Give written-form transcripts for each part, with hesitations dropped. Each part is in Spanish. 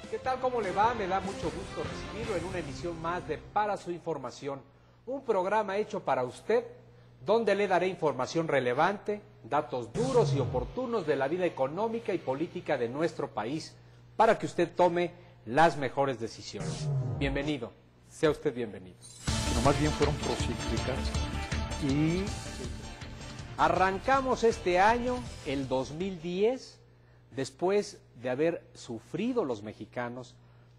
¿Qué tal? ¿Cómo le va? Me da mucho gusto recibirlo en una emisión más de Para su Información, un programa hecho para usted, donde le daré información relevante, datos duros y oportunos de la vida económica y política de nuestro país, para que usted tome las mejores decisiones. Bienvenido, sea usted bienvenido. Sino más bien fueron procíclicas y arrancamos este año, el 2010, después de haber sufrido los mexicanos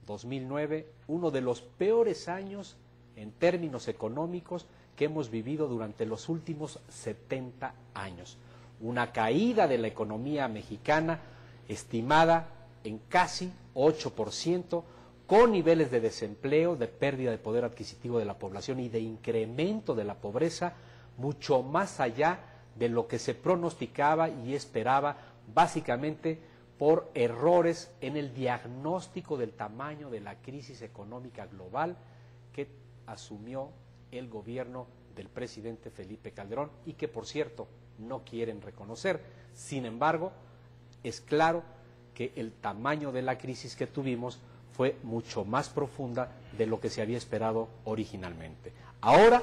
2009, uno de los peores años en términos económicos que hemos vivido durante los últimos 70 años. Una caída de la economía mexicana estimada en casi 8%, con niveles de desempleo, de pérdida de poder adquisitivo de la población y de incremento de la pobreza mucho más allá de lo que se pronosticaba y esperaba, básicamente por errores en el diagnóstico del tamaño de la crisis económica global que asumió el gobierno del presidente Felipe Calderón y que, por cierto, no quieren reconocer. Sin embargo, es claro que el tamaño de la crisis que tuvimos fue mucho más profunda de lo que se había esperado originalmente. Ahora,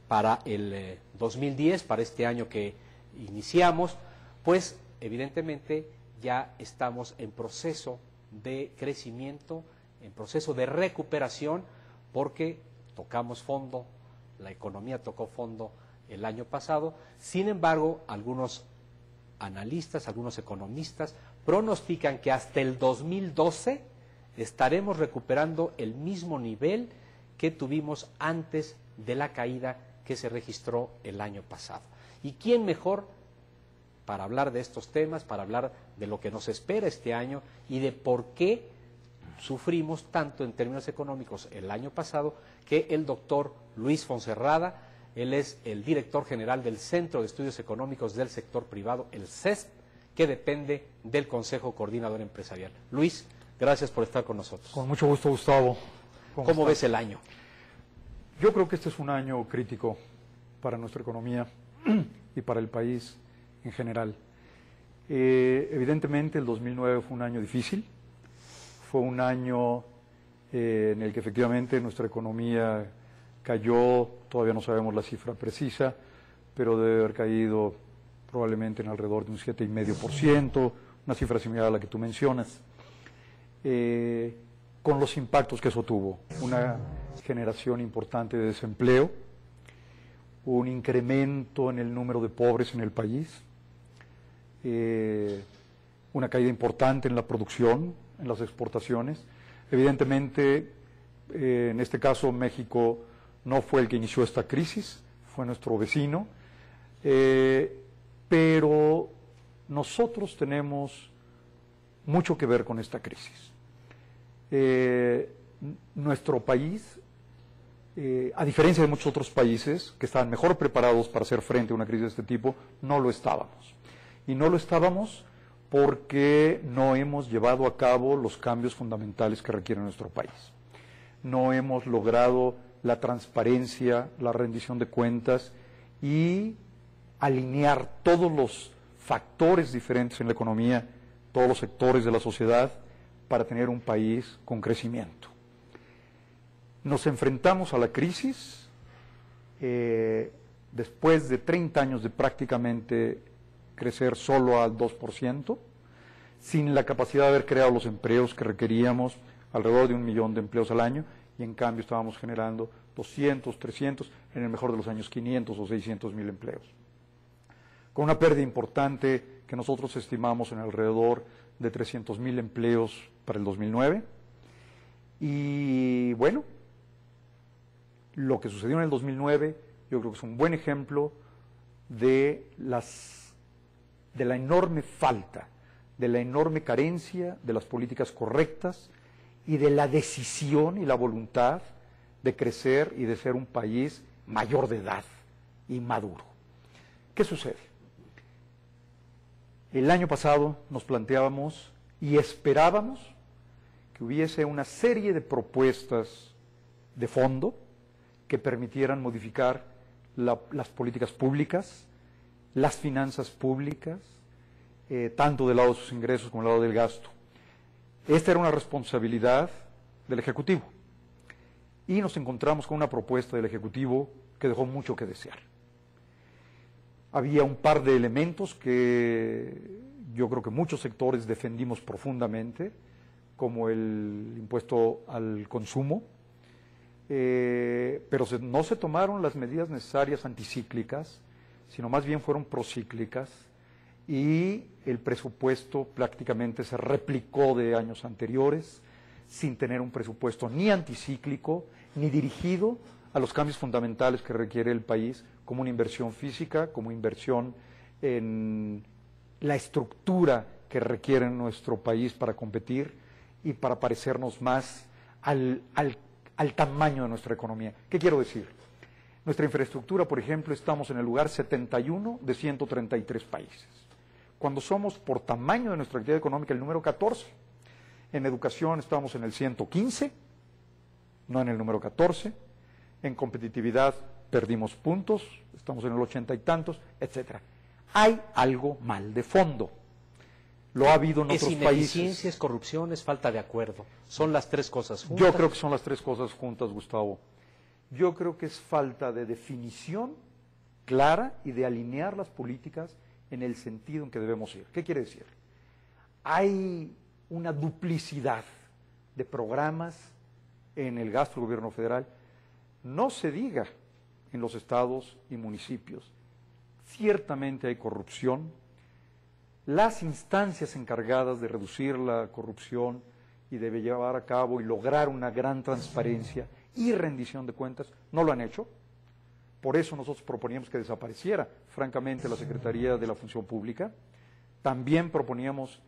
para el 2010, para este año que iniciamos, pues evidentemente ya estamos en proceso de crecimiento, en proceso de recuperación, porque tocamos fondo, la economía tocó fondo el año pasado. Sin embargo, algunos analistas, algunos economistas pronostican que hasta el 2012 estaremos recuperando el mismo nivel que tuvimos antes de la caída que se registró el año pasado. ¿Y quién mejor para hablar de estos temas, para hablar de lo que nos espera este año y de por qué sufrimos tanto en términos económicos el año pasado, que el doctor Luis Fonserrada? Él es el director general del Centro de Estudios Económicos del Sector Privado, el CESP, que depende del Consejo Coordinador Empresarial. Luis, gracias por estar con nosotros. Con mucho gusto, Gustavo. ¿Cómo ves el año? Yo creo que este es un año crítico para nuestra economía y para el país en general. Evidentemente el 2009 fue un año difícil, fue un año en el que efectivamente nuestra economía cayó, todavía no sabemos la cifra precisa, pero debe haber caído probablemente en alrededor de un 7,5%, una cifra similar a la que tú mencionas, con los impactos que eso tuvo, una generación importante de desempleo, un incremento en el número de pobres en el país, una caída importante en la producción, en las exportaciones. Evidentemente, en este caso México no fue el que inició esta crisis, fue nuestro vecino, pero nosotros tenemos mucho que ver con esta crisis. Nuestro país, a diferencia de muchos otros países que estaban mejor preparados para hacer frente a una crisis de este tipo, no lo estábamos. Y no lo estábamos porque no hemos llevado a cabo los cambios fundamentales que requiere nuestro país. No hemos logrado la transparencia, la rendición de cuentas y alinear todos los factores diferentes en la economía, todos los sectores de la sociedad, para tener un país con crecimiento. Nos enfrentamos a la crisis después de 30 años de prácticamente crecer solo al 2%, sin la capacidad de haber creado los empleos que requeríamos, alrededor de 1 millón de empleos al año, y en cambio estábamos generando 200, 300, en el mejor de los años 500 o 600,000 empleos. Con una pérdida importante que nosotros estimamos en alrededor de 300,000 empleos para el 2009. Y bueno, lo que sucedió en el 2009 yo creo que es un buen ejemplo de la enorme falta, de la enorme carencia de las políticas correctas y de la decisión y la voluntad de crecer y de ser un país mayor de edad y maduro. ¿Qué sucede? El año pasado nos planteábamos y esperábamos que hubiese una serie de propuestas de fondo que permitieran modificar las políticas públicas, las finanzas públicas, tanto del lado de sus ingresos como del lado del gasto. Esta era una responsabilidad del Ejecutivo. Y nos encontramos con una propuesta del Ejecutivo que dejó mucho que desear. Había un par de elementos que yo creo que muchos sectores defendimos profundamente, como el impuesto al consumo, pero no se tomaron las medidas necesarias anticíclicas, sino más bien fueron procíclicas, y el presupuesto prácticamente se replicó de años anteriores, sin tener un presupuesto ni anticíclico, ni dirigido a los cambios fundamentales que requiere el país, como una inversión física, como inversión en la estructura que requiere nuestro país para competir y para parecernos más al tamaño de nuestra economía. ¿Qué quiero decir? Nuestra infraestructura, por ejemplo, estamos en el lugar 71 de 133 países, cuando somos por tamaño de nuestra actividad económica el número 14. En educación estamos en el 115, no en el número 14. En competitividad perdimos puntos, estamos en el 80 y tantos, etcétera. Hay algo mal de fondo. Lo ha habido en otros países. Es ineficiencia, es corrupción, es falta de acuerdo. Son las tres cosas juntas. Yo creo que son las tres cosas juntas, Gustavo. Yo creo que es falta de definición clara y de alinear las políticas en el sentido en que debemos ir. ¿Qué quiere decir? Hay una duplicidad de programas en el gasto del gobierno federal. No se diga en los estados y municipios. Ciertamente hay corrupción. Las instancias encargadas de reducir la corrupción y de llevar a cabo y lograr una gran transparencia y rendición de cuentas no lo han hecho. Por eso nosotros proponíamos que desapareciera, francamente, la Secretaría de la Función Pública. También proponíamos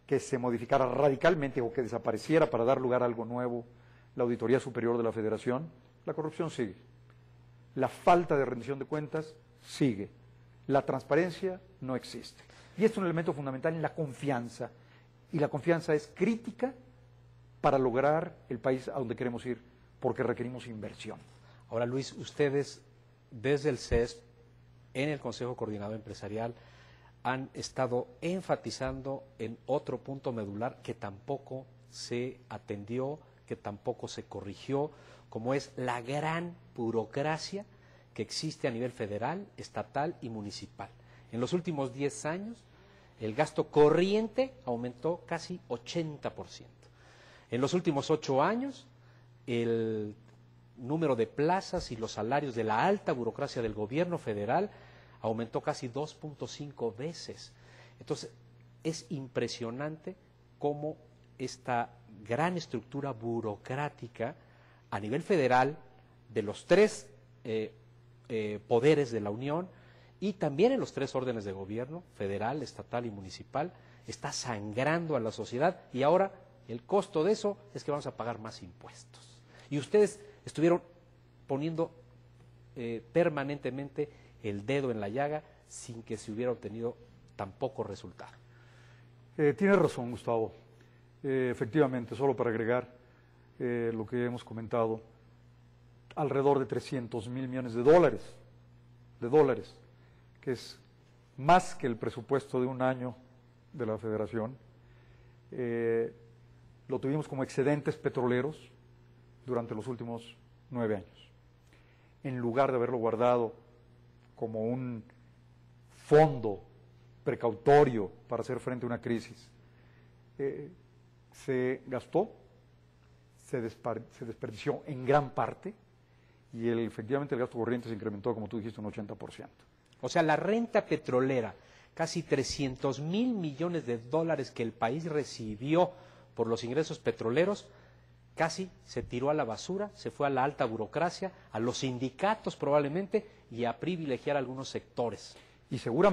que se modificara radicalmente o que desapareciera para dar lugar a algo nuevo la Auditoría Superior de la Federación. La corrupción sigue. La falta de rendición de cuentas sigue. La transparencia no existe. Y esto es un elemento fundamental en la confianza. Y la confianza es crítica para lograr el país a donde queremos ir, porque requerimos inversión. Ahora, Luis, ustedes desde el CESP, en el Consejo Coordinador Empresarial, han estado enfatizando en otro punto medular que tampoco se atendió, que tampoco se corrigió, como es la gran burocracia que existe a nivel federal, estatal y municipal. En los últimos 10 años, el gasto corriente aumentó casi 80%. En los últimos 8 años, el número de plazas y los salarios de la alta burocracia del gobierno federal aumentó casi 2.5 veces. Entonces, es impresionante cómo esta gran estructura burocrática a nivel federal de los tres poderes de la Unión y también en los tres órdenes de gobierno, federal, estatal y municipal, está sangrando a la sociedad y ahora el costo de eso es que vamos a pagar más impuestos. Y ustedes estuvieron poniendo permanentemente el dedo en la llaga sin que se hubiera obtenido tampoco resultado. Tienes razón, Gustavo. Efectivamente, solo para agregar lo que hemos comentado, alrededor de 300,000 millones de dólares, que es más que el presupuesto de un año de la Federación. Lo tuvimos como excedentes petroleros durante los últimos 9 años. En lugar de haberlo guardado como un fondo precautorio para hacer frente a una crisis, se gastó, se desperdició en gran parte y efectivamente el gasto corriente se incrementó, como tú dijiste, un 80%. O sea, la renta petrolera, casi 300,000 millones de dólares que el país recibió por los ingresos petroleros, casi se tiró a la basura, se fue a la alta burocracia, a los sindicatos probablemente y a privilegiar a algunos sectores. Y seguramente